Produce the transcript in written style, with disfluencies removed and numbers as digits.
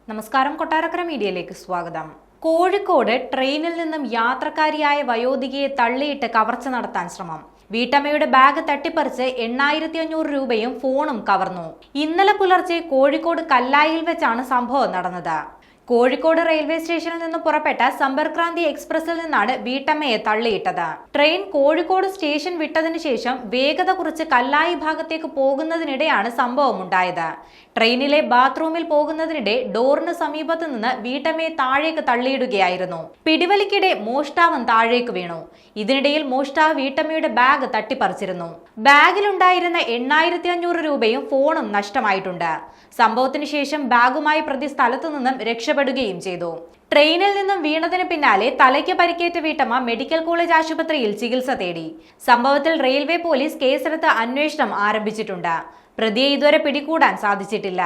നമസ്കാരം, കൊട്ടാരക്കര മീഡിയയിലേക്ക് സ്വാഗതം. കോഴിക്കോട് ട്രെയിനിൽ നിന്നും യാത്രക്കാരിയായ വയോധികയെ തള്ളിയിട്ട് കവർച്ച നടത്താൻ ശ്രമം. വീട്ടമ്മയുടെ ബാഗ് തട്ടിപ്പറിച്ച് 8500 രൂപയും ഫോണും കവർന്നു. ഇന്നലെ പുലർച്ചെ കോഴിക്കോട് കല്ലായിൽ വെച്ചാണ് സംഭവം നടന്നത്. കോഴിക്കോട് റെയിൽവേ സ്റ്റേഷനിൽ നിന്ന് പുറപ്പെട്ട സമ്പർക്രാന്തി എക്സ്പ്രസിൽ നിന്നാണ് വീട്ടമ്മയെ തള്ളിയിട്ടത്. ട്രെയിൻ കോഴിക്കോട് സ്റ്റേഷൻ വിട്ടതിനു ശേഷം വേഗത കുറച്ച് കല്ലായി ഭാഗത്തേക്ക് പോകുന്നതിനിടെയാണ് സംഭവം ഉണ്ടായത്. ട്രെയിനിലെ ബാത്റൂമിൽ പോകുന്നതിനിടെ ഡോറിന് സമീപത്ത് നിന്ന് വീട്ടമ്മയെ താഴേക്ക് തള്ളിയിടുകയായിരുന്നു. പിടിവലിക്കിടെ മോഷ്ടാവൻ താഴേക്ക് വീണു. ഇതിനിടയിൽ മോഷ്ടാവ് വീട്ടമ്മയുടെ ബാഗ് തട്ടിപ്പറിച്ചിരുന്നു. ബാഗിലുണ്ടായിരുന്ന 8500 രൂപയും ഫോണും നഷ്ടമായിട്ടുണ്ട്. സംഭവത്തിന് ശേഷം ബാഗുമായി പ്രതി സ്ഥലത്തു നിന്നും രക്ഷപ്പെടുകയും ചെയ്തു. ട്രെയിനിൽ നിന്നും വീണതിന് പിന്നാലെ തലയ്ക്ക് പരിക്കേറ്റ വീട്ടമ്മ മെഡിക്കൽ കോളേജ് ആശുപത്രിയിൽ ചികിത്സ തേടി. സംഭവത്തിൽ റെയിൽവേ പോലീസ് കേസെടുത്ത് അന്വേഷണം ആരംഭിച്ചിട്ടുണ്ട്. പ്രതിയെ ഇതുവരെ പിടികൂടാൻ സാധിച്ചിട്ടില്ല.